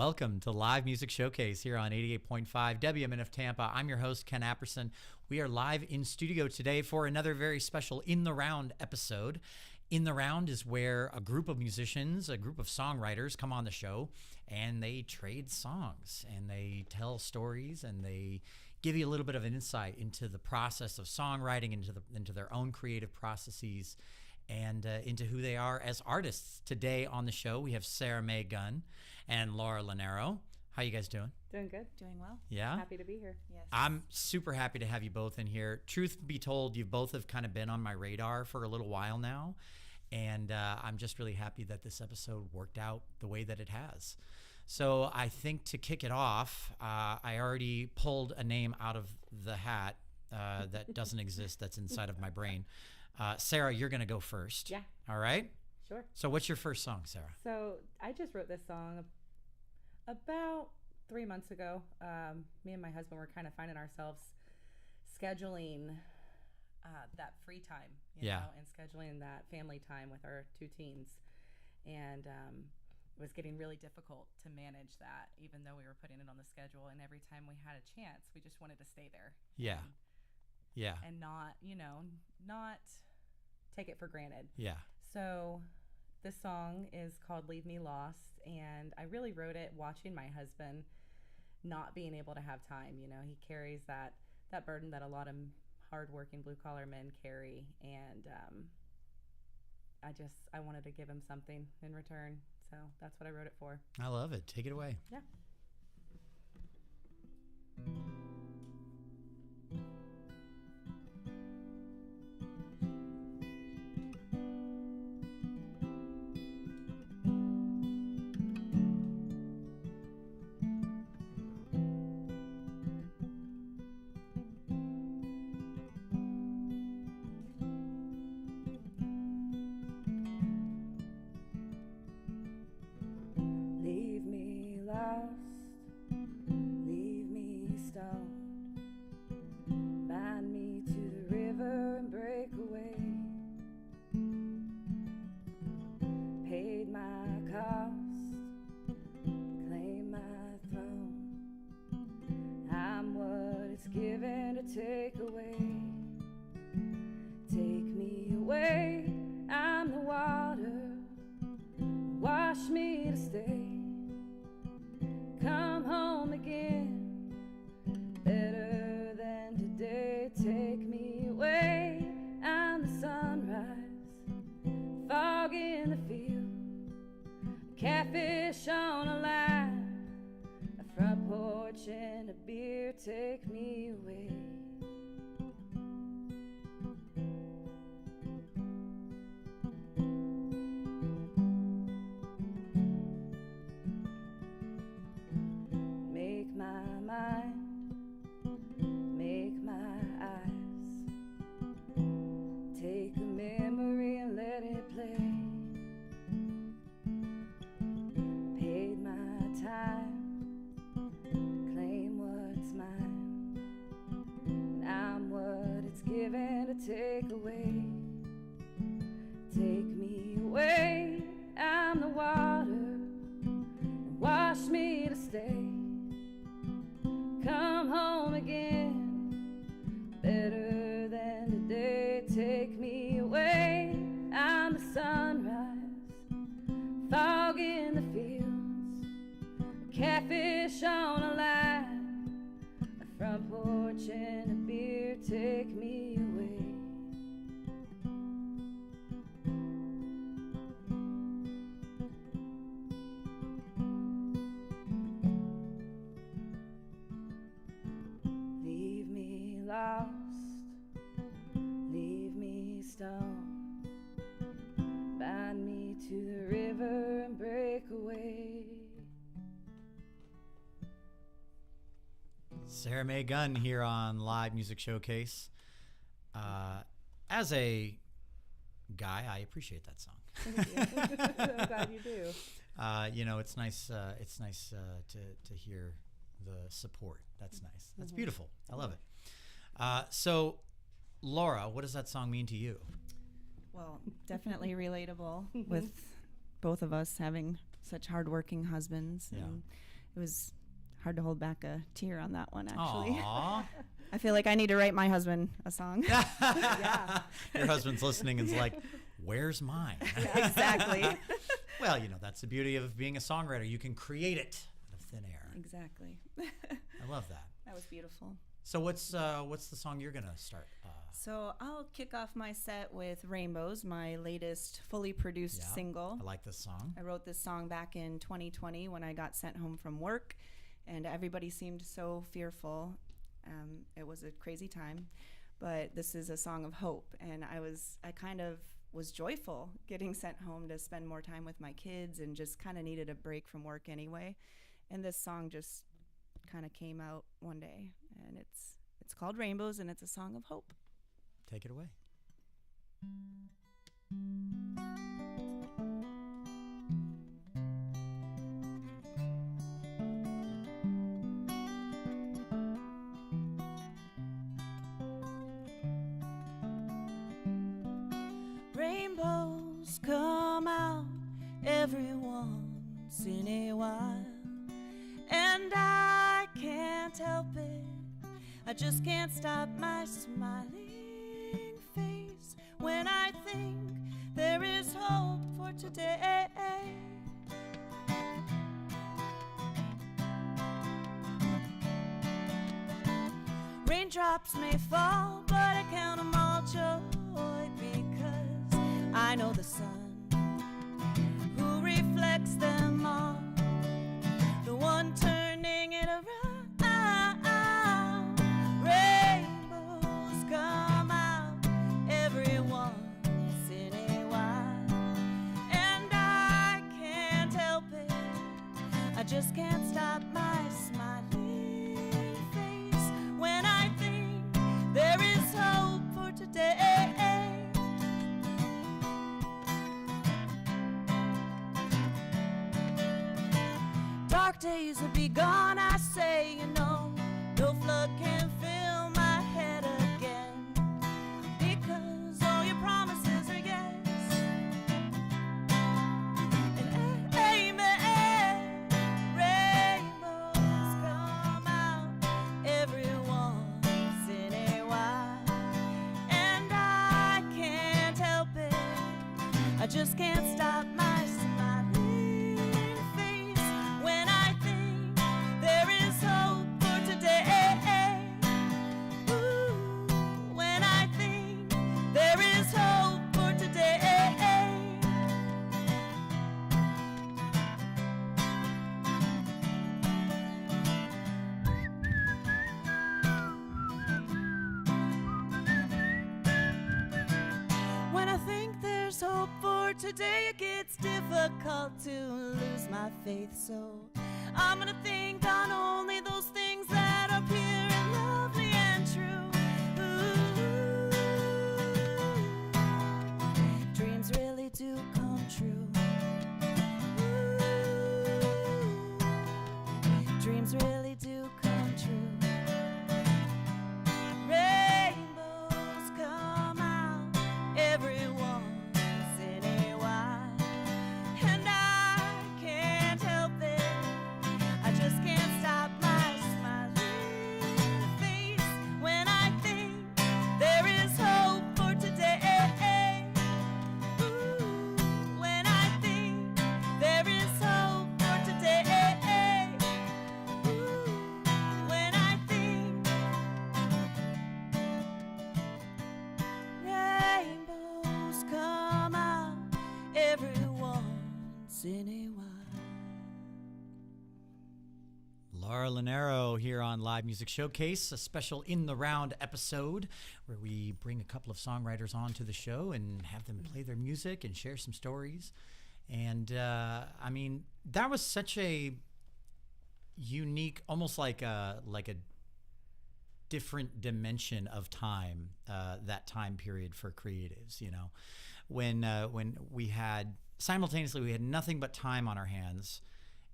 Welcome to Live Music Showcase here on 88.5 WMNF Tampa. I'm your host, Ken Apperson. We are live in studio today for another very special In the Round episode. In the Round is where a group of musicians, a group of songwriters come on the show and they trade songs and they tell stories and they give you a little bit of an insight into the process of songwriting, into their own creative processes, and into who they are as artists. Today on the show, we have Sarah Mae Gunn and Laura Lanero. How you guys doing? Doing good. Doing well. Yeah? Happy to be here. Yes. I'm super happy to have you both in here. Truth be told, you both have kind of been on my radar for a little while now, and I'm just really happy that this episode worked out the way that it has. So I think to kick it off, I already pulled a name out of the hat that doesn't exist, that's inside of my brain. Sarah, you're going to go first. Yeah. All right? Sure. So what's your first song, Sarah? So I just wrote this song about 3 months ago. Me and my husband were kind of finding ourselves scheduling that free time, you know, and scheduling that family time with our two teens. And it was getting really difficult to manage that, even though we were putting it on the schedule. And every time we had a chance, we just wanted to stay there. Yeah. And not, not take it for granted. Yeah. So this song is called Leave Me Lost, and I really wrote it watching my husband not being able to have time. You know, he carries that burden that a lot of hardworking blue-collar men carry, and I wanted to give him something in return, so that's what I wrote it for. I love it. Take it away. Yeah. Take away, take me away. I'm the water, wash me to stay. Come home again, better than today. Take me away. I'm the sunrise, fog in the field, catfish on a line, a front porch and a beer. Take me away. Make my mind, make my eyes, take a memory and let it play. Paid my time to claim what's mine, and I'm what it's given to take away. Take me away, I'm the water, and wash me to stay. Come home again, better than today. Take me away. I'm the sunrise, fog in the fields, catfish on a line, a front porch and a beer. Take me away. Lost, leave me stoned, bind me to the river and break away. Sarah Mae Gunn here on Live Music Showcase. As a guy, I appreciate that song. Thank you. I'm glad you do. It's nice. It's nice to hear the support. That's nice. That's beautiful. I love it. So, Laura, what does that song mean to you? Well, definitely relatable with both of us having such hardworking husbands. Yeah. And it was hard to hold back a tear on that one, actually. Aww. I feel like I need to write my husband a song. Yeah. Your husband's listening and is like, where's mine? Yeah, exactly. Well, that's the beauty of being a songwriter. You can create it out of thin air. Exactly. I love that. That was beautiful. So what's the song you're going to start? So I'll kick off my set with Rainbows, my latest fully produced single. I like this song. I wrote this song back in 2020 when I got sent home from work, and everybody seemed so fearful. It was a crazy time, but this is a song of hope, and I kind of was joyful getting sent home to spend more time with my kids and just kind of needed a break from work anyway. And this song just kind of came out one day, and it's called Rainbows, and it's a song of hope. Take it away. Rainbows come out every once in a while, and I can't help it. I just can't stop my smiling face when I think there is hope for today. Raindrops may fall, but I count them all joy, because I know the sun who reflects them all, the one turning it around. Rainbows come out every once in a while, and I can't help it. I just can't stop my smiling face when I think there is hope for today. Dark days will be gone, I say, no flood can fill my head again, because all your promises are yes and amen. Rainbows come out every once in a while, and I can't help it. I just can't stop my smiling face when I think there is hope for today. Ooh, when I think there is hope for today. When I think there's hope for today, it gets difficult to lose my faith. So I'm gonna think on only those things that are pure and lovely and true. Ooh, dreams really do come true. Ooh, dreams really do come true. Rainbows come out every once in a while, and I can't help it. I just can't stop my smiling face when I think there is hope for today. Ooh, when I think there is hope for today. Ooh, when I think rainbows come out every once in a while. Laura Linero here on Live Music Showcase, a special In the Round episode where we bring a couple of songwriters onto the show and have them play their music and share some stories. And that was such a unique, almost like a different dimension of time, that time period for creatives, when we had simultaneously, we had nothing but time on our hands.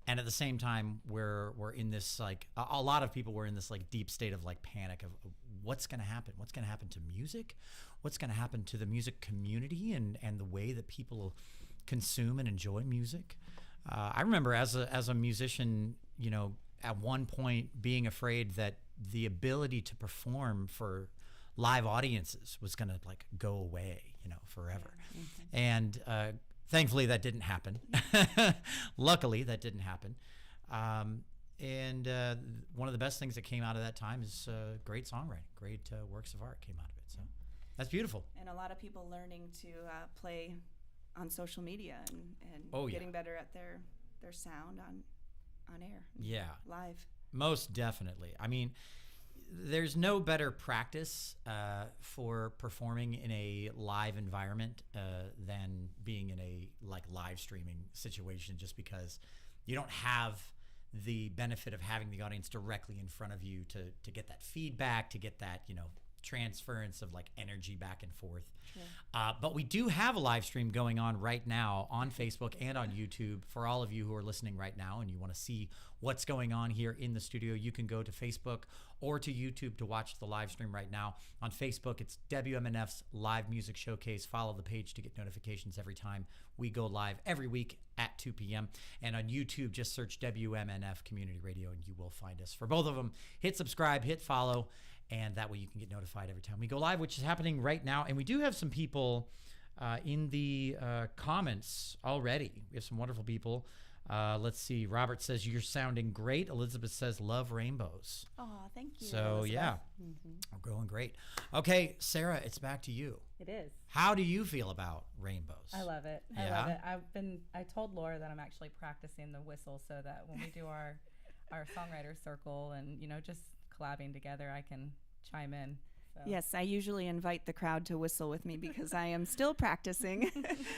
And at the same time, we're in this, like, a lot of people were in this like deep state of like panic of what's going to happen? What's going to happen to music? What's going to happen to the music community and the way that people consume and enjoy music? I remember as a musician, at one point being afraid that the ability to perform for live audiences was going to like go away, forever. Mm-hmm. And thankfully that didn't happen. Luckily that didn't happen. And one of the best things that came out of that time is great songwriting, great works of art came out of it. So that's beautiful. And a lot of people learning to play on social media and getting better at their sound on air. Yeah. Live. Most definitely. I mean, there's no better practice for performing in a live environment than being in a live streaming situation, just because you don't have the benefit of having the audience directly in front of you to get that feedback, to get that, transference of energy back and forth. Sure. But we do have a live stream going on right now on Facebook and on YouTube. For all of you who are listening right now and you want to see what's going on here in the studio, you can go to Facebook or to YouTube to watch the live stream right now. On Facebook, it's WMNF's Live Music Showcase. Follow the page to get notifications every time we go live every week at 2 p.m. And on YouTube, just search WMNF Community Radio and you will find us. For both of them, hit subscribe, hit follow, and that way you can get notified every time we go live, which is happening right now. And we do have some people in the comments already. We have some wonderful people. Let's see. Robert says, you're sounding great. Elizabeth says, love rainbows. Oh, thank you. So, Elizabeth. yeah, we're going great. Okay, Sarah, it's back to you. It is. How do you feel about rainbows? I love it. Yeah? I love it. I told Laura that I'm actually practicing the whistle so that when we do our songwriter circle and, just collabing together, I can chime in. So. Yes, I usually invite the crowd to whistle with me because I am still practicing.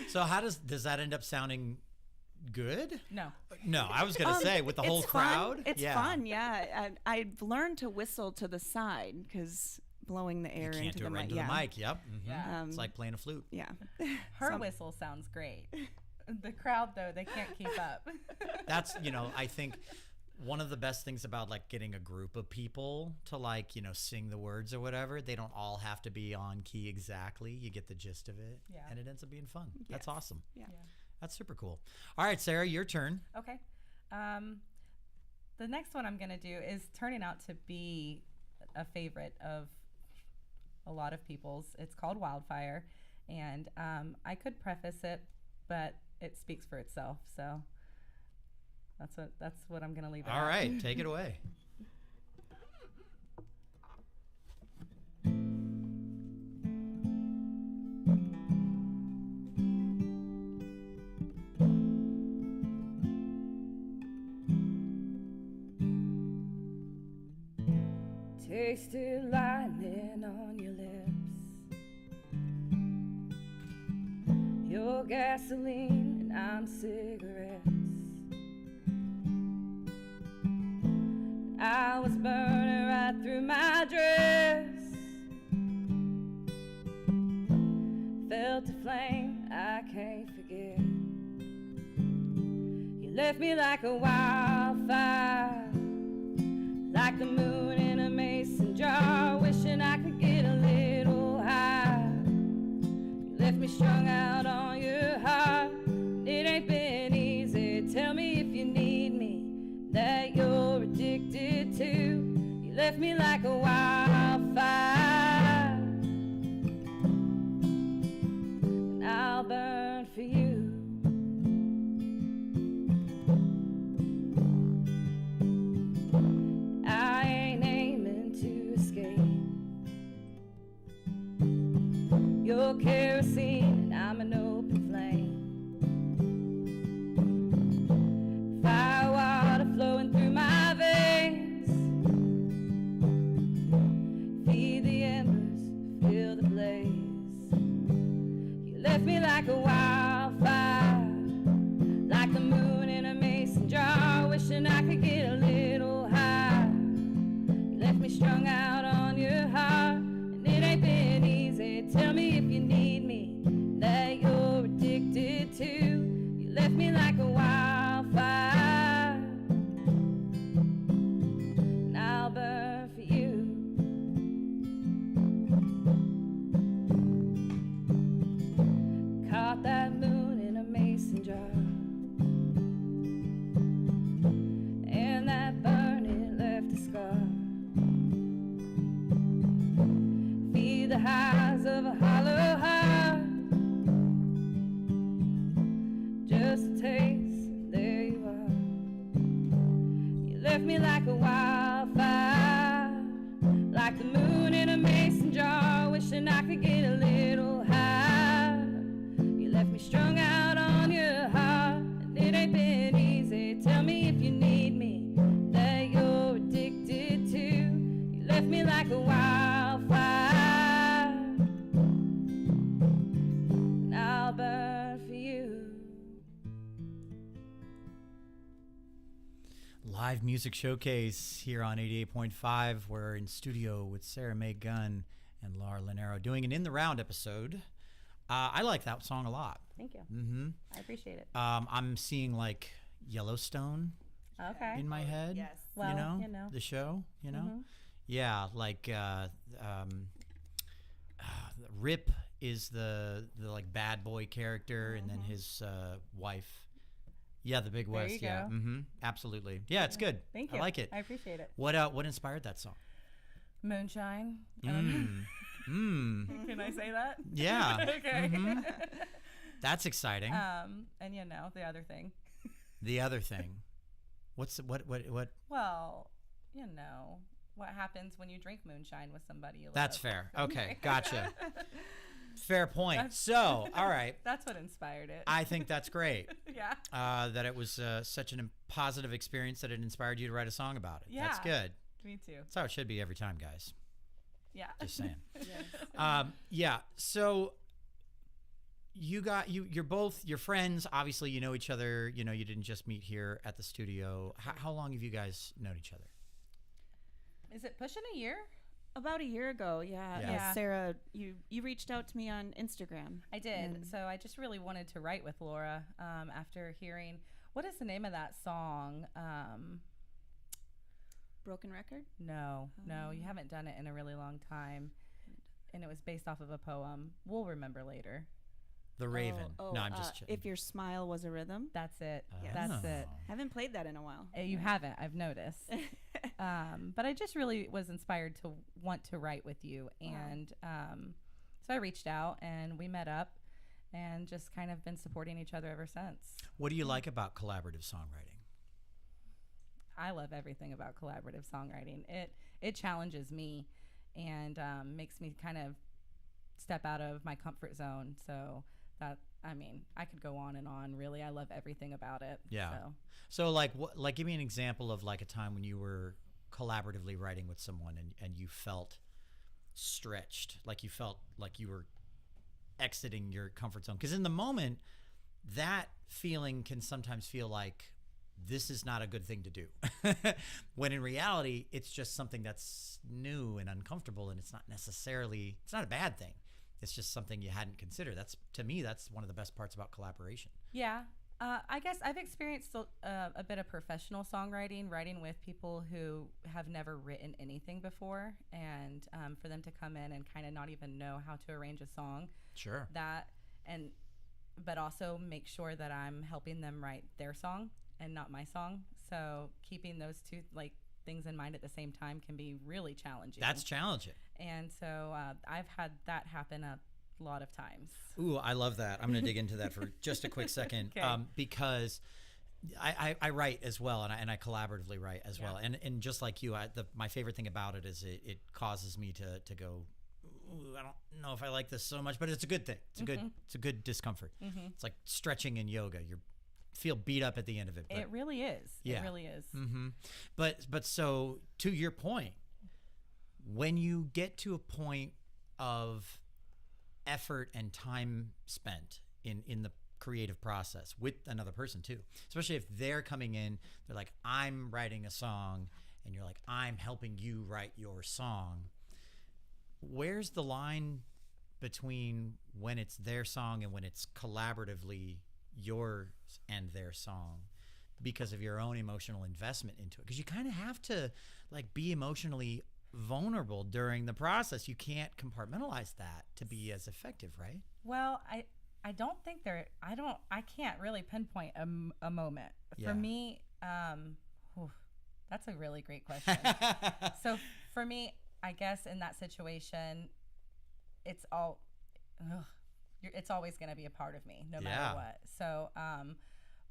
So how does that end up sounding good? No, I was going to say with the whole crowd. It's fun, yeah. I've learned to whistle to the side because blowing the air into the mic. The mic. Yep. Mm-hmm. Yeah. It's like playing a flute. Yeah. Her whistle sounds great. The crowd though, they can't keep up. That's, I think one of the best things about getting a group of people to sing the words or whatever, they don't all have to be on key exactly. You get the gist of it. Yeah. And it ends up being fun. Yes. That's awesome. Yeah. That's super cool. All right, Sarah, your turn. Okay. The next one I'm going to do is turning out to be a favorite of a lot of people's. It's called Wildfire. And I could preface it, but it speaks for itself. So that's what I'm going to leave it All at. right, take it away. Tasted lightning on your lips, your gasoline and I'm cigarettes. I was burning right through my dress, felt a flame I can't forget. You left me like a wildfire, like the moon in a mason jar, wishing I could get a little higher. You left me strung out on your heart, it ain't been easy. Tell me if you need me, that you're addicted to. You left me like a wildfire, and I'll burn for you. I ain't aiming to escape your kerosene, and I'm an open flame. Fire water flowing through my veins, feed the embers, feel the blaze. You left me like a wildfire, like the moon in a mason jar, wishing I could get a little higher. You left me strung out on your heart, and it ain't been easy. Tell me if you need me, that you're addicted to. You left me like a wildfire, and I'll burn for you. Caught that moon in a mason jar, and that just a taste. There you are. You left me like a wildfire, like the moon in a mason jar, wishing I could get a little high. You left me strung out on your heart, and it ain't been easy. Tell me if you need me, that you're addicted to. You left me like a wildfire, and I'll burn for you. Live music showcase here on 88.5. We're in studio with Sarah Mae Gunn and Laura Linero doing an In the Round episode. I like that song a lot. Thank you. Mm-hmm. I appreciate it. I'm seeing like Yellowstone Okay. in my head. Yes. Well, you know, the show, you know? Mhm. Yeah, like Rip is the like bad boy character, and then his wife. Yeah, the Big There West. you Yeah, go. mm-hmm. Absolutely. Yeah, it's good. Thank you. I like it. I appreciate it. What inspired that song? Moonshine. Mm. Can I say that? Yeah. Okay. Mhm. That's exciting. And you know, the other thing. The other thing. What? Well, you know, what happens when you drink moonshine with somebody you love. That's fair. Okay, gotcha. Fair point. So, all right. That's what inspired it. I think that's great. Yeah. That it was such a positive experience that it inspired you to write a song about it. Yeah. That's good. Me too. That's how it should be every time, guys. Yeah. Just saying. Yes. Yeah. So you're both your friends. Obviously, you know each other. You know, you didn't just meet here at the studio. How long have you guys known each other? Is it pushing a year? About a year ago, yeah. Yeah. Sarah, you reached out to me on Instagram. I did. So I just really wanted to write with Laura after hearing, what is the name of that song? Broken Record? No, you haven't done it in a really long time. And it was based off of a poem. We'll remember later. The Raven. No, I'm just kidding. If Your Smile Was a Rhythm. That's it. Yes. That's it. Haven't played that in a while. You haven't, I've noticed. But I just really was inspired to want to write with you. And so I reached out and we met up and just kind of been supporting each other ever since. What do you like about collaborative songwriting? I love everything about collaborative songwriting. It challenges me and makes me kind of step out of my comfort zone. So that, I mean, I could go on and on. Really, I love everything about it. Yeah. So like, give me an example of like a time when you were collaboratively writing with someone and you felt stretched, like you felt like you were exiting your comfort zone. Because in the moment, that feeling can sometimes feel like this is not a good thing to do. When in reality, it's just something that's new and uncomfortable, and it's not a bad thing. It's just something you hadn't considered. To me, that's one of the best parts about collaboration. Yeah. I guess I've experienced a bit of professional songwriting, writing with people who have never written anything before, and for them to come in and kind of not even know how to arrange a song. Sure. But also make sure that I'm helping them write their song and not my song. So keeping those two things in mind at the same time can be really challenging. That's challenging. And so I've had that happen a lot of times. Ooh, I love that. I'm going to dig into that for just a quick second. Okay. Because I write as well, and I collaboratively write as well. And just like you, my favorite thing about it is it causes me to go, ooh, I don't know if I like this so much, but it's a good thing. It's a good discomfort. Mm-hmm. It's like stretching in yoga. You feel beat up at the end of it. But, It really is. Yeah. It really is. Mm-hmm. But so to your point, when you get to a point of effort and time spent in the creative process with another person too, especially if they're coming in, they're like, I'm writing a song, and you're like, I'm helping you write your song. Where's the line between when it's their song and when it's collaboratively yours and their song because of your own emotional investment into it? Because you kind of have to be emotionally vulnerable during the process. You can't compartmentalize that to be as effective, right? Well, I don't think I can't really pinpoint a moment. Yeah. For me, that's a really great question. So for me, I guess in that situation, it's always going to be a part of me no matter what. So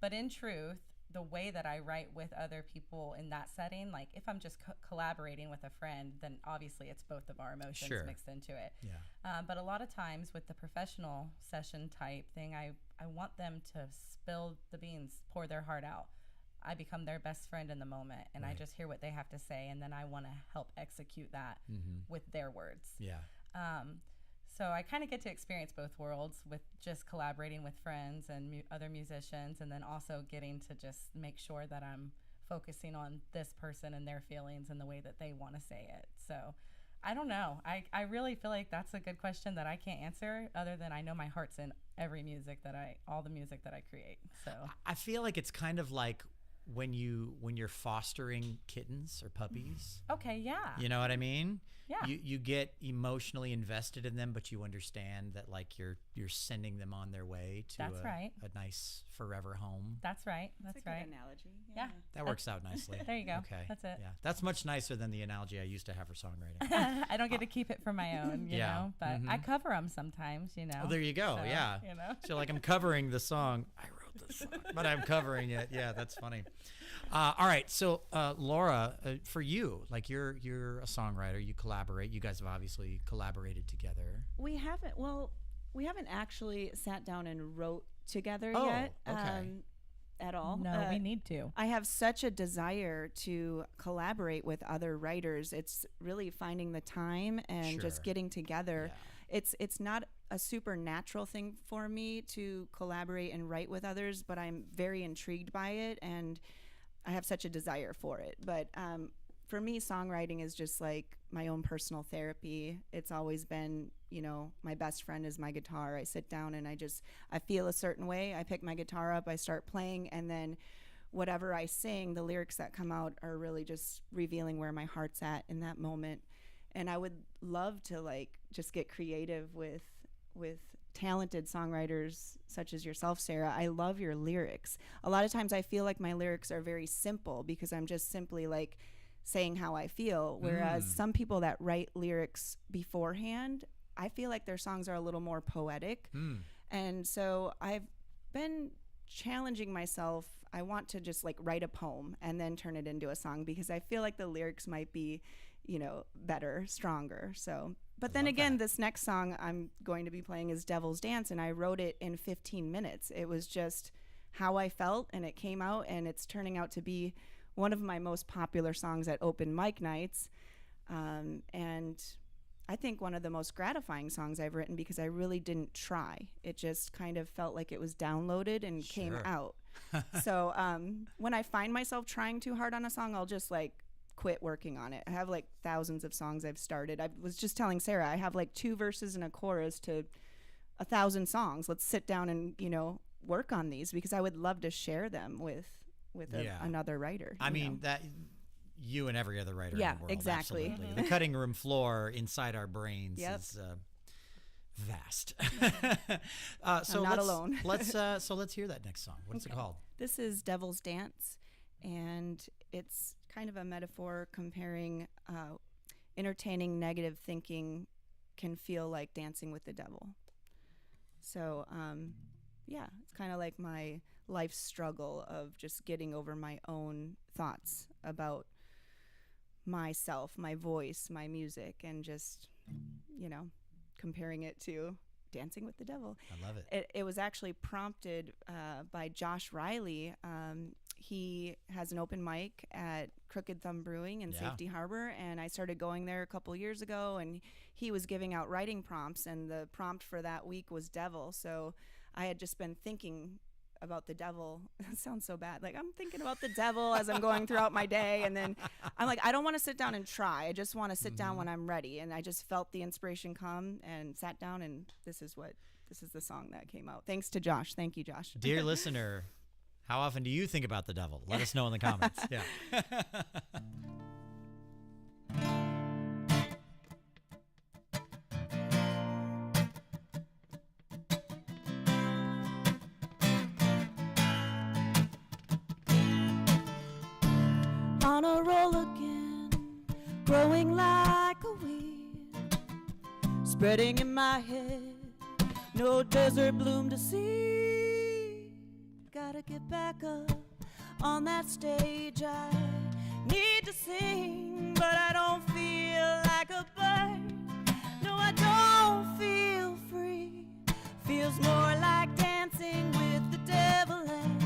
But in truth, the way that I write with other people in that setting, like if I'm just collaborating with a friend, then obviously it's both of our emotions mixed into it. Yeah. But a lot of times with the professional session type thing, I want them to spill the beans, pour their heart out. I become their best friend in the moment, and I just hear what they have to say, and then I want to help execute that with their words. Yeah. So I kind of get to experience both worlds with just collaborating with friends and other musicians, and then also getting to just make sure that I'm focusing on this person and their feelings and the way that they want to say it. So I don't know. I really feel like that's a good question that I can't answer, other than I know my heart's in every music all the music that I create. So I feel like it's kind of like when you're fostering kittens or puppies. Okay, yeah. You know what I mean? Yeah. You get emotionally invested in them, but you understand that like you're sending them on their way to a nice forever home. That's right. That's a good right. analogy. Yeah. That works out nicely. There you go. Okay. That's it. Yeah. That's much nicer than the analogy I used to have for songwriting. I don't get to keep it for my own, you know, but I cover them sometimes, you know. Oh, there you go. So, yeah. You know. So like I'm covering the song. I wrote this song, but I'm covering it. Yeah, that's funny. All right, so Laura, for you, like you're a songwriter, you collaborate. You guys have obviously collaborated together. We haven't actually sat down and wrote together Oh, yet. okay. At all. No, we need to. I have such a desire to collaborate with other writers. It's really finding the time and just getting together. Yeah. It's not a supernatural thing for me to collaborate and write with others, but I'm very intrigued by it, and I have such a desire for it. But for me, songwriting is just like my own personal therapy. It's always been, you know, my best friend is my guitar. I sit down and I feel a certain way. I pick my guitar up, I start playing, and then whatever I sing, the lyrics that come out are really just revealing where my heart's at in that moment. And I would love to like just get creative with talented songwriters such as yourself, Sarah. I love your lyrics. A lot of times I feel like my lyrics are very simple because I'm just simply like saying how I feel, whereas some people that write lyrics beforehand, I feel like their songs are a little more poetic. And so I've been challenging myself. I want to just like write a poem and then turn it into a song because I feel like the lyrics might be, you know, better, stronger. So, but then again, this next song I'm going to be playing is Devil's Dance, and I wrote it in 15 minutes. It was just how I felt, and it came out, and it's turning out to be one of my most popular songs at open mic nights. And I think one of the most gratifying songs I've written because I really didn't try. It just kind of felt like it was downloaded and came out. So when I find myself trying too hard on a song, I'll just like quit working on it. I have like thousands of songs I've started. I was just telling Sarah, I have like 2 verses and a chorus to 1,000 songs. Let's sit down and, you know, work on these because I would love to share them with another writer. I mean, that you and every other writer in the world. Exactly. Absolutely. The cutting room floor inside our brains is vast. So I'm not alone. let's hear that next song. What's it called? This is Devil's Dance, and it's kind of a metaphor comparing entertaining negative thinking can feel like dancing with the devil. So it's kind of like my life struggle of just getting over my own thoughts about myself, my voice, my music, and just, you know, comparing it to dancing with the devil. I love it. It was actually prompted by Josh Riley. He has an open mic at Crooked Thumb Brewing in Safety Harbor, and I started going there a couple years ago, and he was giving out writing prompts, and the prompt for that week was devil. So I had just been thinking about the devil. It sounds so bad. Like I'm thinking about the devil as I'm going throughout my day, and then I'm like, I don't want to sit down and try. I just want to sit down when I'm ready. And I just felt the inspiration come and sat down, and this is the song that came out. Thanks to Josh. Thank you, Josh. Dear listener, how often do you think about the devil? Let us know in the comments. Yeah. On a roll again, growing like a weed, spreading in my head, no desert bloom to see. Gotta get back back up on that stage. I need to sing, but I don't feel like a bird. No, I don't feel free. Feels more like dancing with the devil and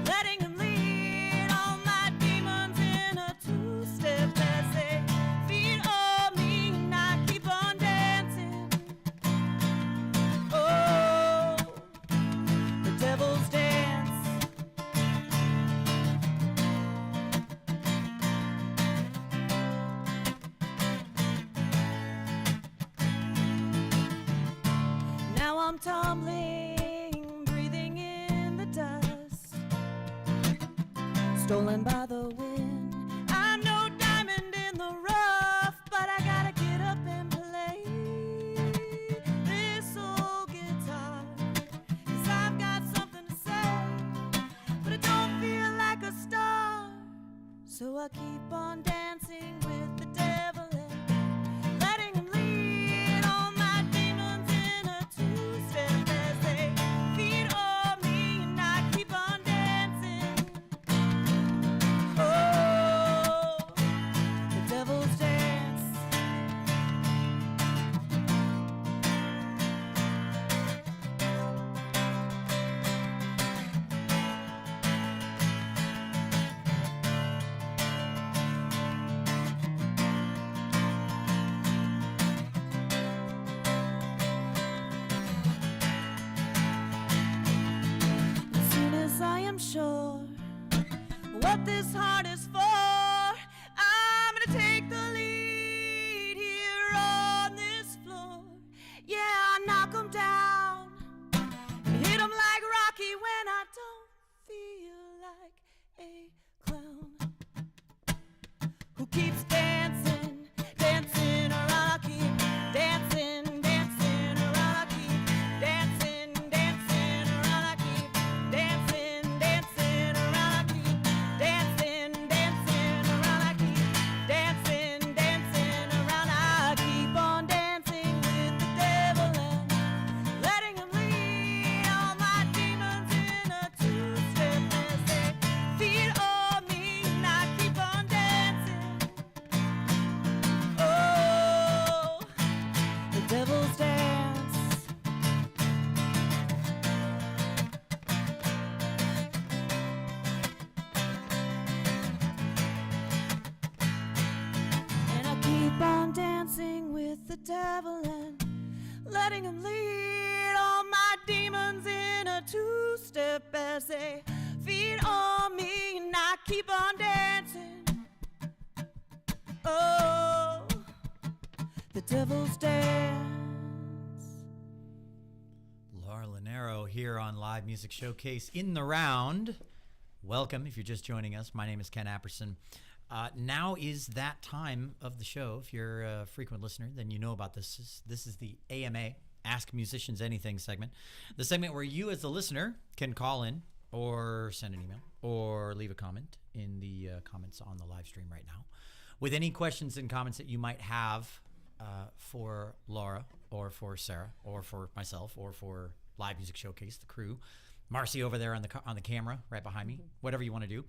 letting him lead all my demons in a two-step as they feed on me and I keep on dancing. Oh, the devil's dance. Now I'm tumbling, breathing in the dust, stolen by the wind. I'm no diamond in the rough, but I gotta get up and play this old guitar, 'cause I've got something to say, but I don't feel like a star. So I keep on dancing with the devil and letting him lead all my demons in a two-step as they feed on me and I keep on dancing. Oh, the devil's dance. As soon as I am sure what this heart is for, I'm gonna take the lead here on this floor. Yeah, I knock 'em down and hit 'em like Rocky when I don't feel like a clown who keeps dancing, dancing around. I keep dancing, dancing around. I keep dancing, dancing around. I keep dancing, dancing around. I keep dancing, dancing around. I keep dancing, dancing around. I keep on dancing with the devil and letting him lead all my demons in a two-step as they feed on me and I keep on dancing. Oh, the devil's dance. And I keep on dancing with the devil and letting him lead all my demons in a two-step as they feed on me and I keep on dancing. Oh, the devil's dance. Laura Lanero here on Live Music Showcase in the Round. Welcome if you're just joining us. My name is Ken Apperson. Now is that time of the show. If you're a frequent listener, then you know about this. This is the AMA, Ask Musicians Anything segment. The segment where you as the listener can call in or send an email or leave a comment in the comments on the live stream right now with any questions and comments that you might have for Laura or for Sarah or for myself or for Live Music Showcase, the crew. Marcy over there on the camera right behind me, whatever you want to do.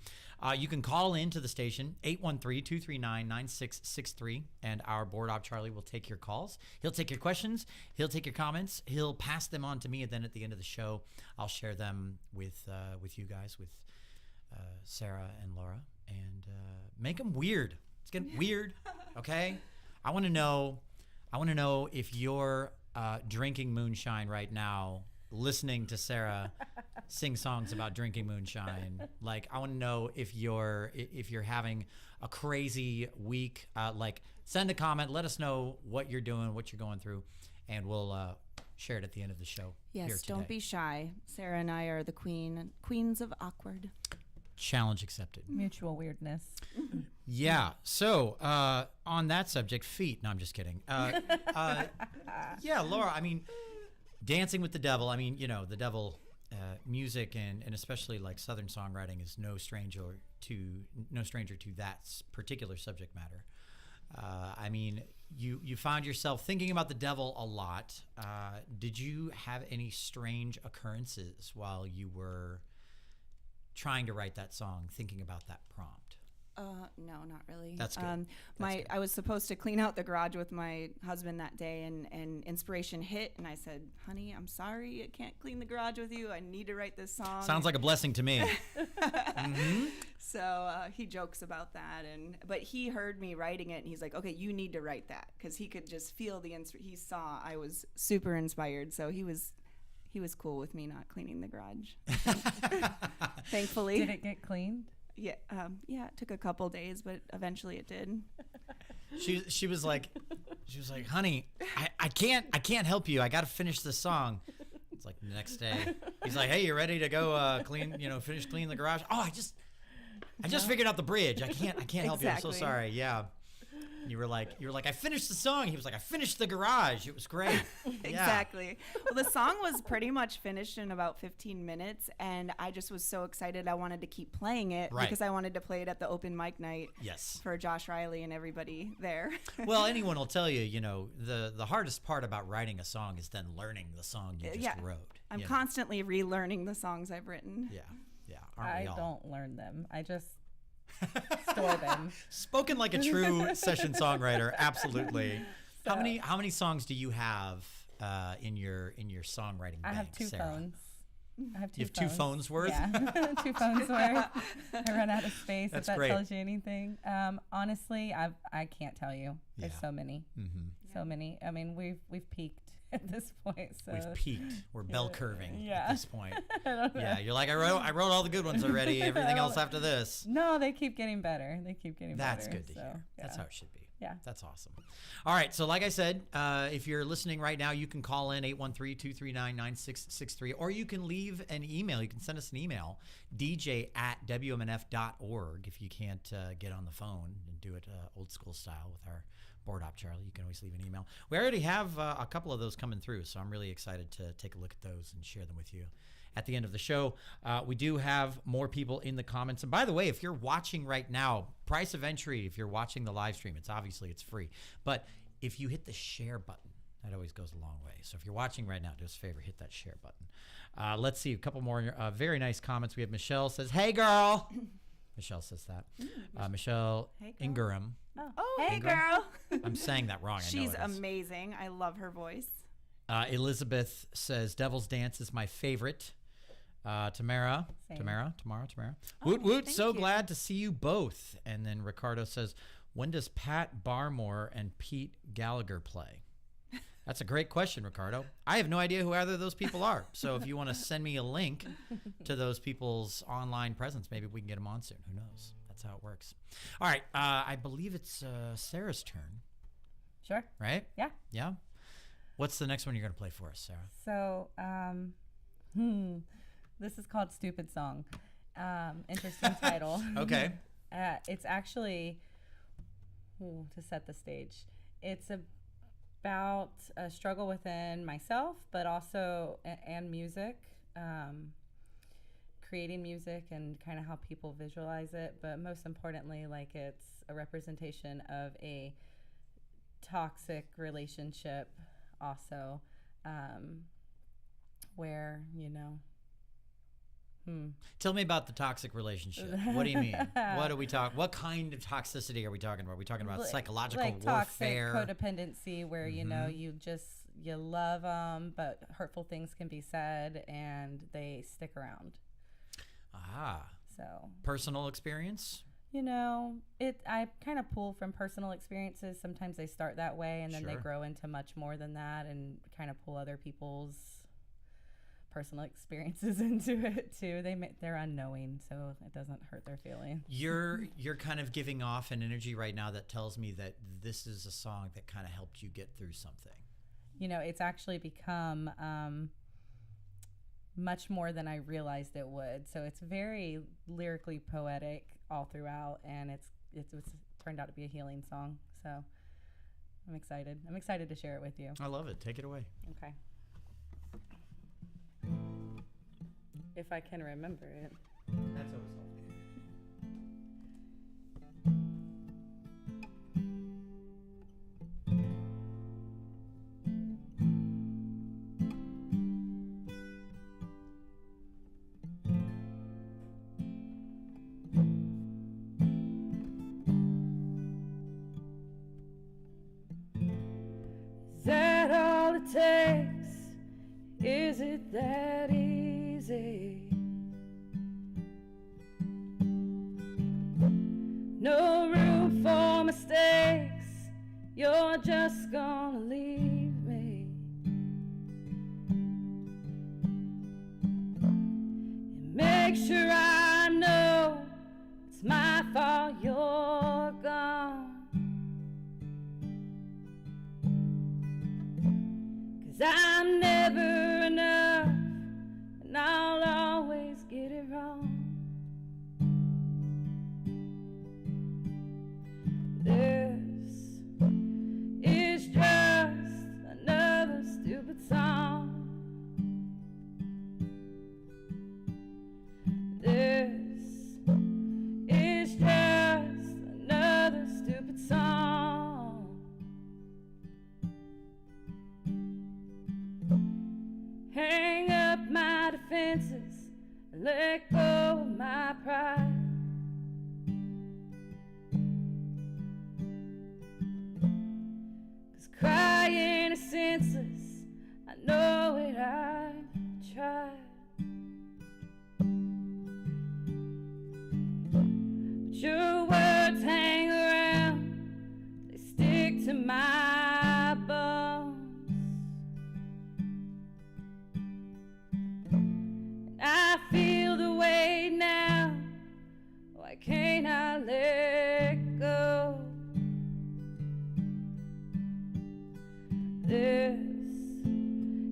You can call into the station, 813-239-9663, and our board op Charlie will take your calls. He'll take your questions. He'll take your comments. He'll pass them on to me, and then at the end of the show, I'll share them with you guys, with Sarah and Laura, and make them weird. It's getting weird, okay? I want to know if you're drinking moonshine right now, listening to Sarah sing songs about drinking moonshine. Like, I want to know if you're having a crazy week. Like, send a comment. Let us know what you're doing, what you're going through, and we'll share it at the end of the show. Yes, here today. don't be shy. Sarah and I are the queens of awkward. Challenge accepted. Mutual weirdness. Yeah. So on that subject, feet. No, I'm just kidding. Yeah, Laura. I mean, dancing with the devil. I mean, you know, the devil. Music and especially like Southern songwriting is no stranger to that particular subject matter. I mean, you found yourself thinking about the devil a lot. Did you have any strange occurrences while you were trying to write that song thinking about that prompt? No, not really. That's good. Good. I was supposed to clean out the garage with my husband that day, and inspiration hit, and I said, "Honey, I'm sorry, I can't clean the garage with you. I need to write this song." Sounds like a blessing to me. Mm-hmm. So he jokes about that, but he heard me writing it, and he's like, "Okay, you need to write that," because he could just feel he saw I was super inspired, so he was cool with me not cleaning the garage. Thankfully. Did it get cleaned? Yeah, it took a couple days, but eventually it did. She was like, honey, I can't help you. I got to finish this song. It's like the next day, he's like, hey, you ready to go finish cleaning the garage? Oh, I just figured out the bridge. I can't help you. I'm so sorry. Yeah. You were like, I finished the song. He was like, I finished the garage. It was great. Yeah. Exactly. Well, the song was pretty much finished in about 15 minutes, and I just was so excited. I wanted to keep playing it because I wanted to play it at the open mic night. Yes. For Josh Riley and everybody there. Well, anyone will tell you, the hardest part about writing a song is then learning the song you just wrote. I'm constantly relearning the songs I've written. Yeah. Yeah. I don't learn them. I just store them. Spoken like a true session songwriter, absolutely. So, how many songs do you have in your songwriting bank, I have two Sarah? phones. I have two. You have 2 phones worth? Yeah, 2 phones worth. I run out of space. That's if that great. tells you anything. Honestly, I can't tell you. There's so many, so many. I mean, we've peaked at this point. So we've peaked. We're bell curving at this point. I don't know. Yeah, you're like, I wrote all the good ones already. Everything else after this. No, they keep getting better. That's better. good to hear. Yeah. That's how it should be. Yeah. That's awesome. All right. So like I said, if you're listening right now, you can call in 813-239-9663, or you can leave an email. You can send us an email, dj@wmnf.org. If you can't get on the phone and do it old school style with our board op Charlie, you can always leave an email. We already have a couple of those coming through, so I'm really excited to take a look at those and share them with you at the end of the show. We do have more people in the comments. And by the way, if you're watching right now, price of entry, if you're watching the live stream, it's free. But if you hit the share button, that always goes a long way. So if you're watching right now, do us a favor, hit that share button. Let's see, a couple more very nice comments. We have Michelle says, hey, girl. Michelle says that. Michelle Ingram. Oh, hey, girl. I'm saying that wrong. She's amazing. I love her voice. Elizabeth says, Devil's Dance is my favorite. Tamara. Woot woot. So glad to see you both. And then Ricardo says, when does Pat Barmore and Pete Gallagher play? That's a great question, Ricardo. I have no idea who either of those people are. So if you want to send me a link to those people's online presence, maybe we can get them on soon. Who knows? That's how it works. All right. I believe it's Sarah's turn. Sure. Right? Yeah. Yeah. What's the next one you're going to play for us, Sarah? So, this is called Stupid Song. Interesting title. Okay. It's actually, to set the stage, it's about a struggle within myself, but also, and music, creating music and kind of how people visualize it. But most importantly, like, it's a representation of a toxic relationship also, where, Tell me about the toxic relationship. What do you mean? What kind of toxicity are we talking about? Are we talking about psychological warfare? Toxic codependency, where you love them, but hurtful things can be said and they stick around. So personal experience. I kind of pull from personal experiences. Sometimes they start that way and then they grow into much more than that, and kind of pull other people's personal experiences into it too. They're unknowing, so it doesn't hurt their feelings. You're kind of giving off an energy right now that tells me that this is a song that kind of helped you get through something. It's actually become much more than I realized it would. So it's very lyrically poetic all throughout, and it's turned out to be a healing song. So I'm excited. I'm excited to share it with you. I love it. Take it away. Okay. If I can remember it. That's always helpful. takes? Is it that easy? No room for mistakes. You're just gonna leave me. And make sure I know it's my fault you're gone. 'Cause I'm never enough, and I'll always get it wrong. This is just another stupid song. This is just another stupid song. Hang up my defenses and let go of my pride. 'Cause crying is senseless, I know it, I've tried. But your words hang around, they stick to my bones. I feel the weight now, why can't I let go? This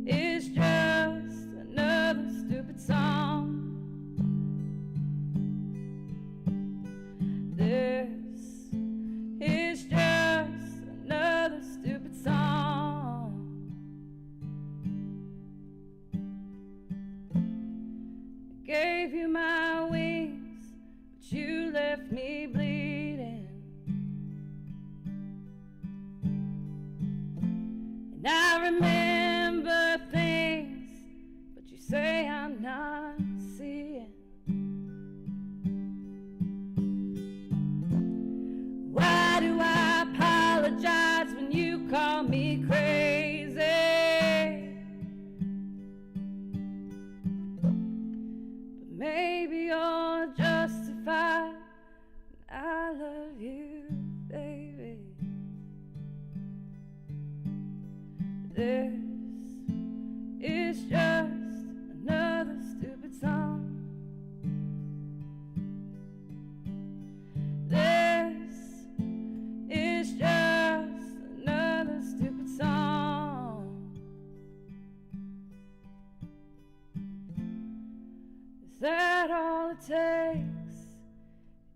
is just another stupid song. This is just another stupid song. I gave you my wings, but you left me bleeding. And I remember things, but you say I'm not seeing. Why do I apologize when you call me crazy? But maybe you're justified, and I love you, baby. This is just another stupid song. This is just another stupid song. Is that all it takes?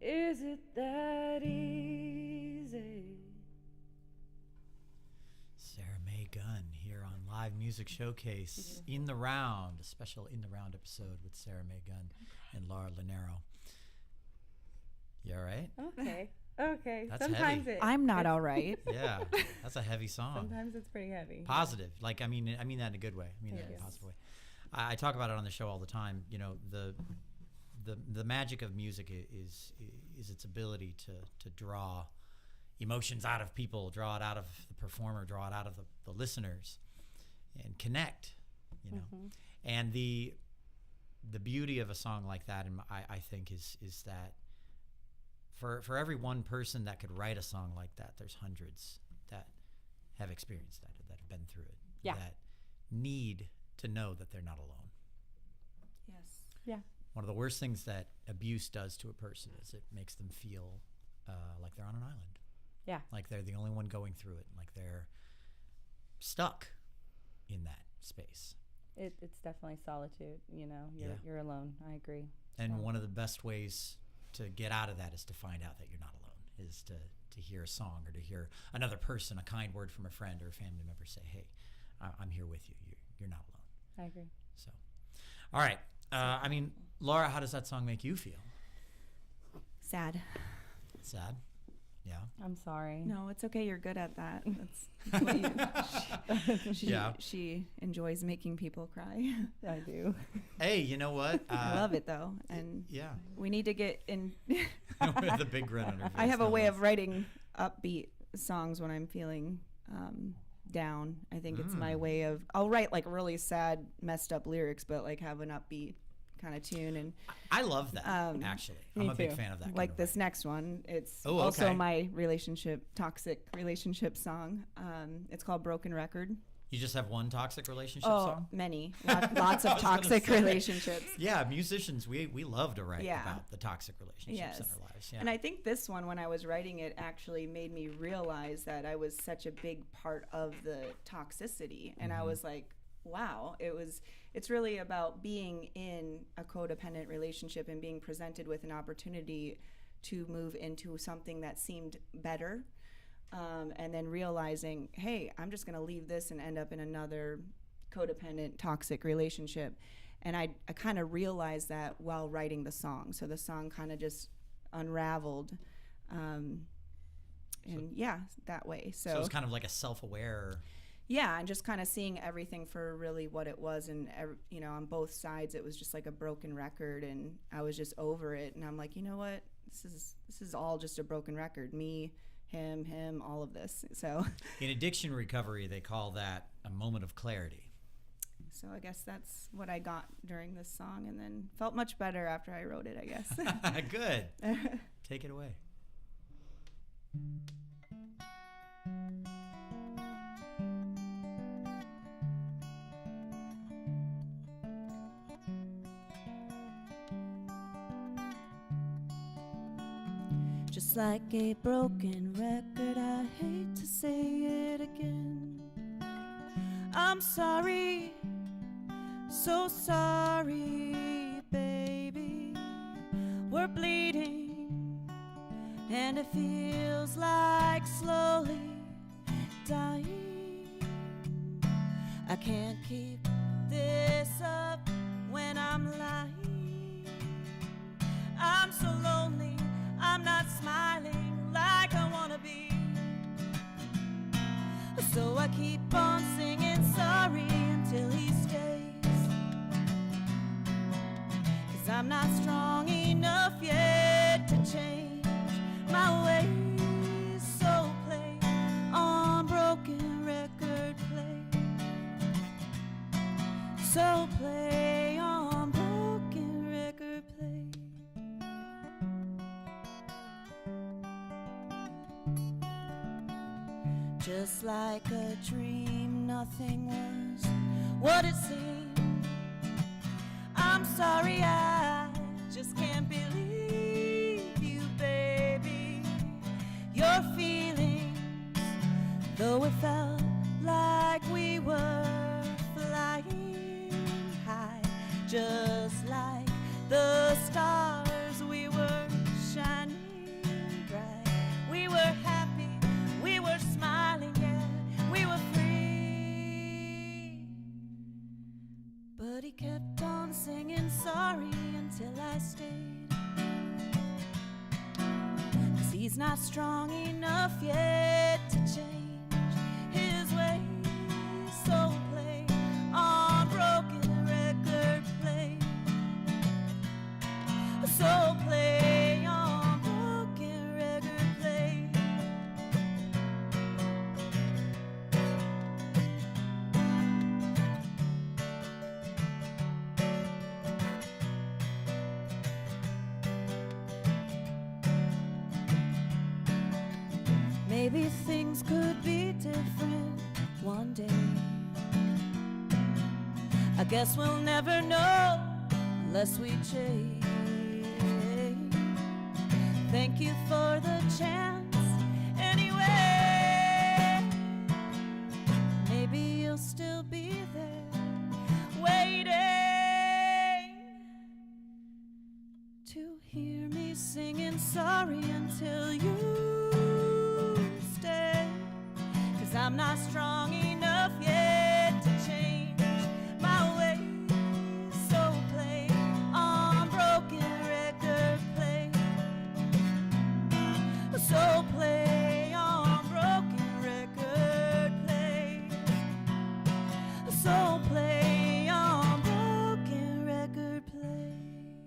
Is it that easy? Sarah Mae Gunn here on Live Music Showcase In the Round, a special In the Round episode with Sarah Mae Gunn and Laura Lanero. You all right? Okay. Okay. That's Sometimes heavy. I'm not all right. Yeah, that's a heavy song. Sometimes it's pretty heavy. Positive, like I mean that in a good way. I mean that in a Yes. positive way. I talk about it on the show all the time. You know, the magic of music is its ability to draw emotions out of people, draw it out of the performer, draw it out of the listeners, and connect. You know, and the beauty of a song like that, and I think is that for every one person that could write a song like that, there's hundreds that have experienced that have been through it, that need to know that they're not alone. Yes. Yeah. One of the worst things that abuse does to a person is it makes them feel like they're on an island. Yeah. Like they're the only one going through it, like they're stuck in that space. It's definitely solitude, you know. You're alone. I agree. And one of the best ways to get out of that is to find out that you're not alone, is to hear a song or to hear another person, a kind word from a friend or a family member say, hey, I'm here with you. You're not alone. I agree. So, all right. I mean, Laura, how does that song make you feel? Sad. Sad? Yeah. I'm sorry. No, it's okay. You're good at that. That's what you, she enjoys making people cry. I do. Hey, you know what? I love it though, and we need to get in. With the big grin on her face. I have a way of writing upbeat songs when I'm feeling down. I think it's my way of, I'll write like really sad, messed up lyrics, but like have an upbeat kind of tune. And I love that, actually. I'm a big fan of that. Like this next one, it's okay. also my toxic relationship song. It's called Broken Record. You just have one toxic relationship song? Many. Lots of toxic relationships. Yeah, musicians, we love to write about the toxic relationships in our lives. Yeah. And I think this one, when I was writing it, actually made me realize that I was such a big part of the toxicity. And I was like, wow, it's really about being in a codependent relationship and being presented with an opportunity to move into something that seemed better. And then realizing, hey, I'm just going to leave this and end up in another codependent, toxic relationship. And I kind of realized that while writing the song. So the song kind of just unraveled. That way. So it's kind of like a self-aware. Yeah, and just kind of seeing everything for really what it was. And, on both sides, it was just like a broken record. And I was just over it. And I'm like, you know what? This is all just a broken record. Me, him, all of this. So in addiction recovery, they call that a moment of clarity. So I guess that's what I got during this song, and then felt much better after I wrote it, I guess. Good. Take it away. Just like a broken record, I hate to say it again. I'm sorry, so sorry, baby. We're bleeding, and it feels like slowly dying. I can't keep this up when I'm lying. I'm so lonely, I'm not smiling like I wanna be. So I keep on singing sorry until he stays. 'Cause I'm not strong enough yet to change my ways. So play on broken record, play. So play on broken record, play. Just like a dream, nothing was what it seemed. I'm sorry, I just can't believe you, baby. Your feelings, though it felt like we were flying high, just like the stars, we were shining bright. We were happy, we were smiling, yeah, we were free. But he kept on singing sorry until I stayed. 'Cause he's not strong enough yet to change his ways. So play on broken record, play. So play on broken record, play. Maybe things could be different one day. I guess we'll never know unless we change. Thank you for the chance anyway. Maybe you'll still be there waiting to hear me singing sorry until you stay. 'Cause I'm not strong enough yet to change my ways. So play on broken record, play. So play on broken record, play. So play on broken record, play.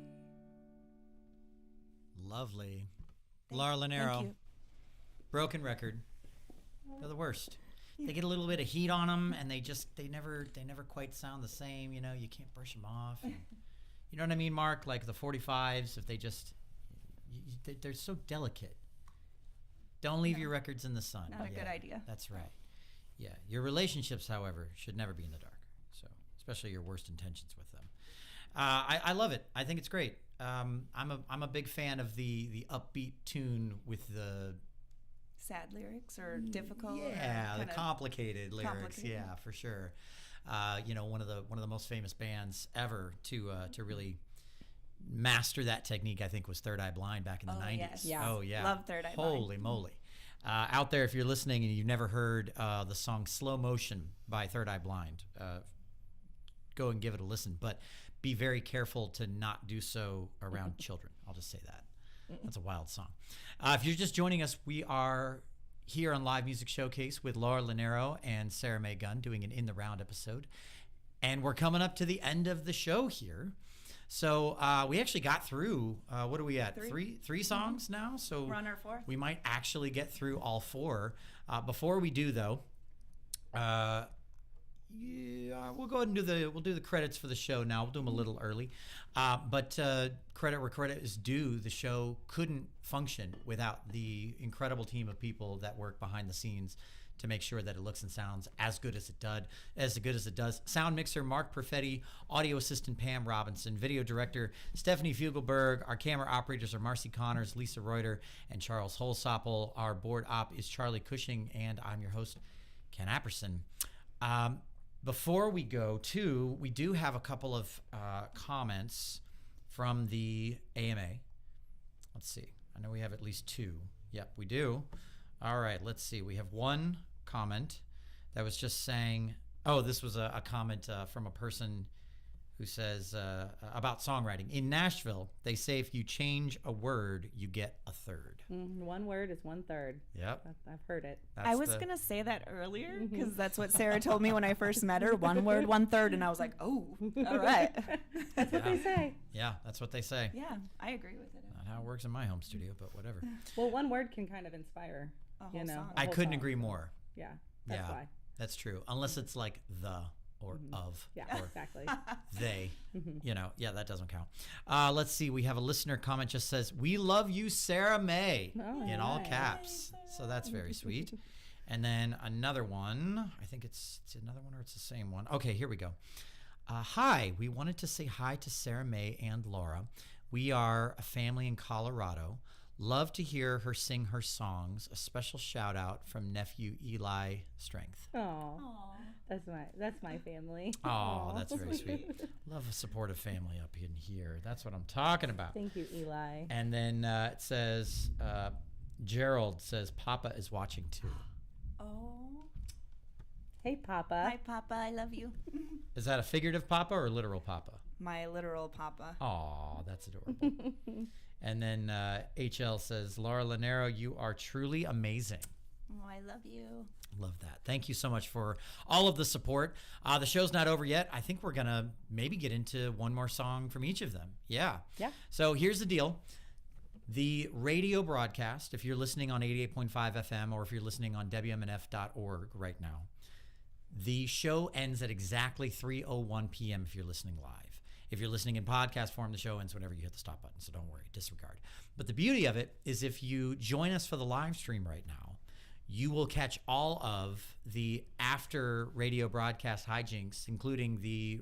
Lovely. Laura Lanero. Thank you. Broken record. They're the worst. they get a little bit of heat on them, and they never quite sound the same. You know, you can't brush them off. And, you know what I mean, Mark? Like the 45s, if they just they're so delicate. Don't leave your records in the sun. Not a good idea. That's right. Yeah, your relationships, however, should never be in the dark. So, especially your worst intentions with them. I love it. I think it's great. I'm a big fan of the upbeat tune with the sad lyrics or difficult. Yeah, the complicated lyrics. Yeah, for sure. You know, one of the most famous bands ever to really master that technique, I think, was Third Eye Blind back in the 90s. Yes. Yeah. Oh yeah, love Third Eye Blind. Holy moly! Out there, if you're listening and you've never heard the song "Slow Motion" by Third Eye Blind, go and give it a listen. But be very careful to not do so around children. I'll just say that. That's a wild song. If you're just joining us, we are here on Live Music Showcase with Laura Lanero and Sarah Mae Gunn doing an In the Round episode. And we're coming up to the end of the show here. So we actually got through, what are we at? Three songs now? So we're on our fourth. We might actually get through all four. Before we do, though, we'll go ahead and do the credits for the show now. We'll do them a little early. But credit where credit is due, the show couldn't function without the incredible team of people that work behind the scenes to make sure that it looks and sounds as good as it does. Sound mixer Mark Perfetti, audio assistant Pam Robinson, video director Stephanie Fugelberg. Our camera operators are Marcy Connors, Lisa Reuter, and Charles Holsopple. Our board op is Charlie Cushing, and I'm your host, Ken Apperson. Before we go to, we do have a couple of comments from the AMA. Let's see. I know we have at least two. Yep, we do. All right, let's see. We have one comment that was just saying, this was a comment from a person who says about songwriting. In Nashville, they say if you change a word, you get a third. One word is 1/3. Yep. I've heard it. I was going to say that earlier because that's what Sarah told me when I first met her. One word, 1/3. And I was like, oh, all right. That's what they say. Yeah, that's what they say. Yeah, I agree with it. Not how it works in my home studio, but whatever. Well, one word can kind of inspire, A whole song. I couldn't agree more. Yeah, that's why. That's true. Unless it's like the or of. Yeah, or exactly. They, that doesn't count. Let's see. We have a listener comment just says, "We love you, Sarah Mae," in all caps. So that's very sweet. And then another one. I think it's another one or it's the same one. Okay, here we go. Hi. We wanted to say hi to Sarah Mae and Laura. We are a family in Colorado. Love to hear her sing her songs. A special shout out from nephew Eli Strength. Oh, that's my family. Oh, that's very sweet. Love a supportive family up in here. That's what I'm talking about. Thank you, Eli. And then it says, Gerald says, Papa is watching too. Oh. Hey, Papa. Hi, Papa. I love you. Is that a figurative Papa or literal Papa? My literal Papa. Oh, that's adorable. And then HL says, Laura Lanero, you are truly amazing. Oh, I love you. Love that. Thank you so much for all of the support. The show's not over yet. I think we're going to maybe get into one more song from each of them. Yeah. So here's the deal. The radio broadcast, if you're listening on 88.5 FM or if you're listening on WMNF.org right now, the show ends at exactly 3:01 p.m. if you're listening live. If you're listening in podcast form, the show ends whenever you hit the stop button, so don't worry, disregard. But the beauty of it is if you join us for the live stream right now, you will catch all of the after radio broadcast hijinks, including the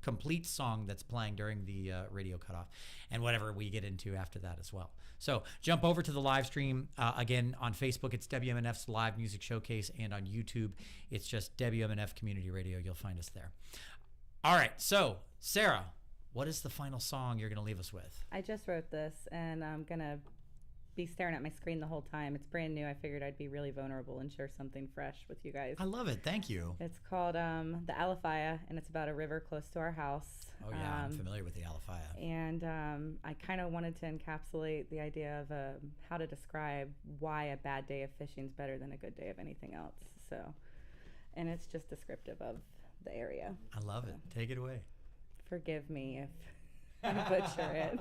complete song that's playing during the radio cutoff and whatever we get into after that as well. So jump over to the live stream. Again, on Facebook, it's WMNF's Live Music Showcase, and on YouTube, it's just WMNF Community Radio. You'll find us there. All right, so Sarah, what is the final song you're going to leave us with? I just wrote this, and I'm going to be staring at my screen the whole time. It's brand new. I figured I'd be really vulnerable and share something fresh with you guys. I love it. Thank you. It's called The Alafaya, and it's about a river close to our house. Oh, yeah. I'm familiar with the Alafaya. And I kind of wanted to encapsulate the idea of how to describe why a bad day of fishing is better than a good day of anything else. So, and it's just descriptive of the area. I love it. Take it away. Forgive me if I butcher it.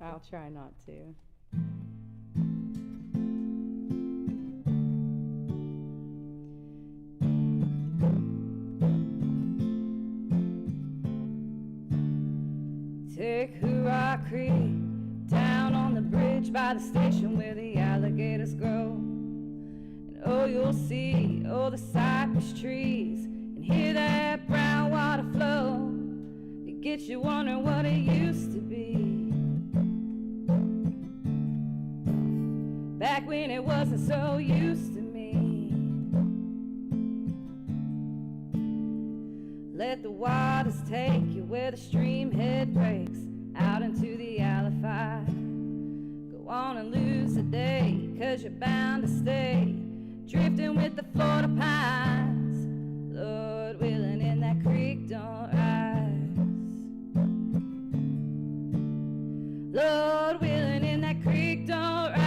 I'll try not to. bridge by the station where the alligators grow. And oh, you'll see all the cypress trees and hear that brown water flow. It gets you wondering what it used to be, back when it wasn't so used to me. Let the waters take you where the stream head breaks out into the Alify. Go on and lose the day, 'cause you're bound to stay drifting with the Florida pines. Lord willing, in that creek don't rise. Lord willing, in that creek don't rise.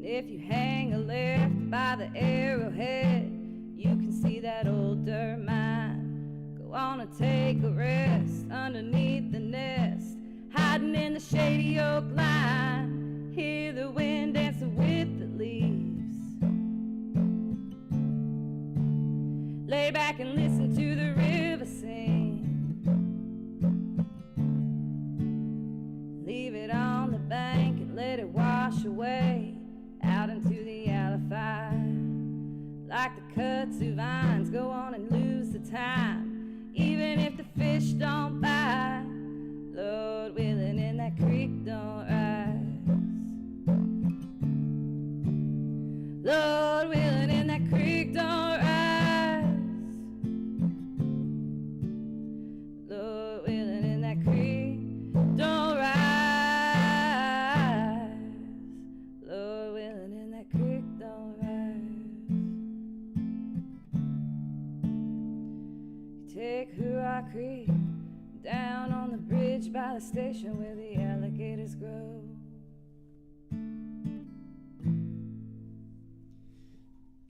If you hang a left by the arrowhead, you can see that old dirt mine. Go on and take a rest underneath the nest, hiding in the shady oak line. Hear the wind dancing with the leaves. Lay back and listen to the river sing. Leave it on the bank and let it wash away out into the Alify. Like the kudzu vines, go on and lose the time, even if the fish don't bite. Lord willing, in that creek don't rise. Lord willing, in that creek don't rise. Lord willing, in that creek don't rise. Lord willing, in that creek don't rise. You take Hurrah Creek down on the bridge by the station where the alligators grow.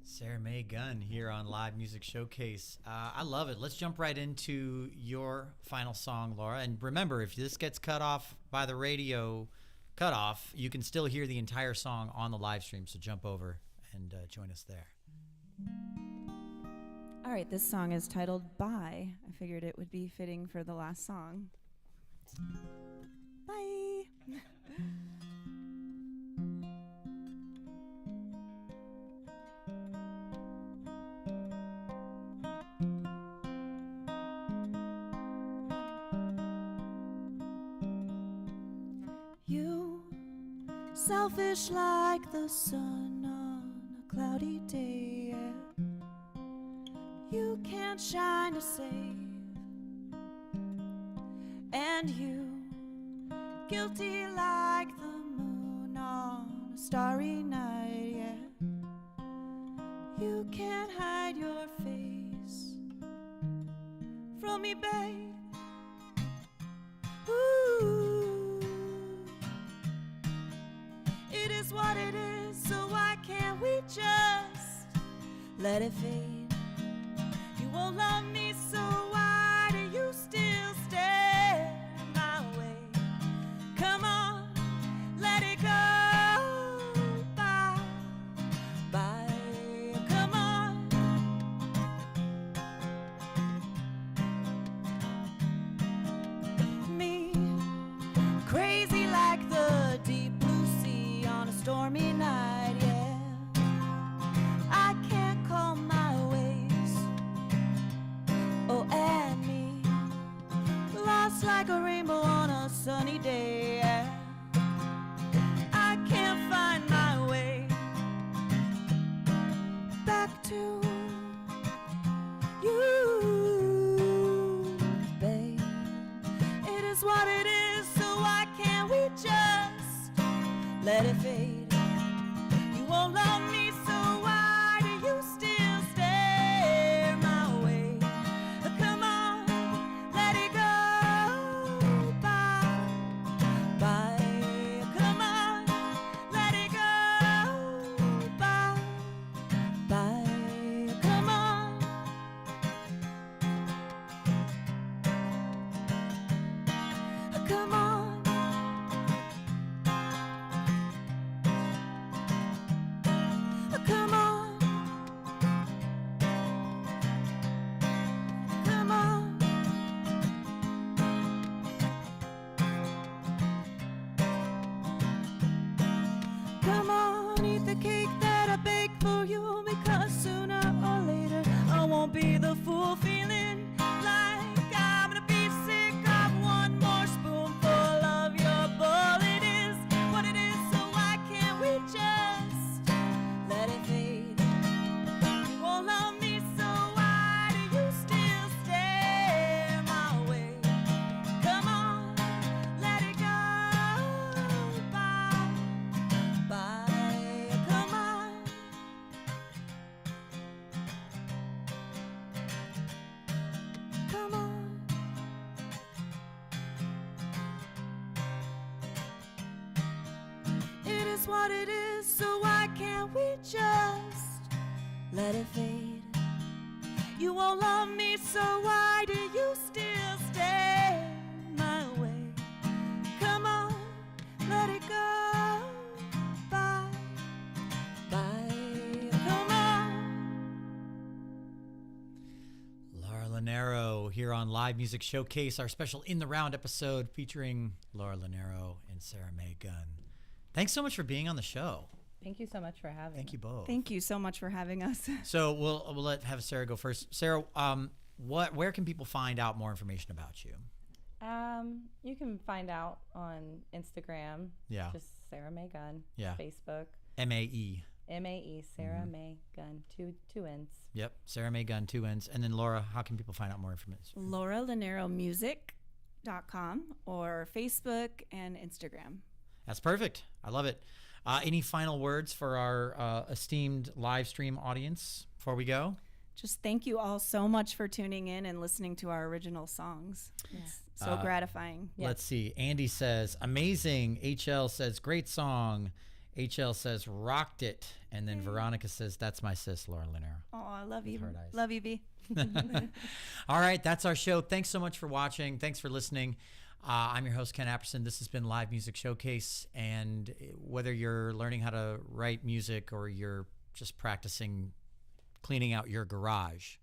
Sarah Mae Gunn here on Live Music Showcase. I love it. Let's jump right into your final song, Laura. And remember, if this gets cut off by the radio cutoff, you can still hear the entire song on the live stream. So jump over and join us there. All right, this song is titled Bye. I figured it would be fitting for the last song. Bye. You, selfish like the sun on a cloudy day, yeah. You can't shine to save, and you, guilty like the moon on a starry night, yeah. You can't hide your face from me, babe. Ooh, it is what it is, so why can't we just let it fade? You won't love me, so why do you still stare my way? Come on, let it go. Bye, bye, come on. Me, crazy like the deep blue sea on a stormy night, yeah. I can't calm my ways. Oh, and me, lost like a rainbow on a sunny day, yeah. I can't find my way back to you, babe. It is what it is, so why can't we just let it fade? You won't love me, so why do you still stare my way? Come on, let it go. Bye, bye. Come on, let it go. Bye, bye. Come on. Come on. fool feeling like I'm gonna be sick of one more spoonful of your bull. It is what it is, so why can't we just let it fade? You won't love me, so why do you still stay my way? Come on, let it go. Bye, bye. Come on. Come on. It is what it is, so why can't we just let it fade? You won't love me, so why do you still stay my way? Come on, let it go. Bye, bye. Come on. Laura Lanero here on Live Music Showcase, our special In the Round episode featuring Laura Lanero and Sarah Mae Gunn. Thanks so much for being on the show. Thank you so much for having Thank me. you both. Thank you so much for having us. So we'll have Sarah go first. Sarah, where can people find out more information about you? You can find out on Instagram. Yeah. Just Sarah Mae Gunn. Yeah. Facebook. MAE. MAE, Sarah Mae Gunn, two N's. Yep. Sarah Mae Gunn, 2 N's. And then Laura, how can people find out more information? LauraLaneroMusic.com or Facebook and Instagram. That's perfect. I love it. Any final words for our esteemed live stream audience before we go? Just thank you all so much for tuning in and listening to our original songs. It's so gratifying. Yeah. Let's see. Andy says, amazing. HL says, great song. HL says, rocked it. And then Veronica says, that's my sis, Laura Lanero. Oh, I love you. hard eyes. Love you, B. All right. That's our show. Thanks so much for watching. Thanks for listening. I'm your host, Ken Apperson. This has been Live Music Showcase. And whether you're learning how to write music or you're just practicing cleaning out your garage,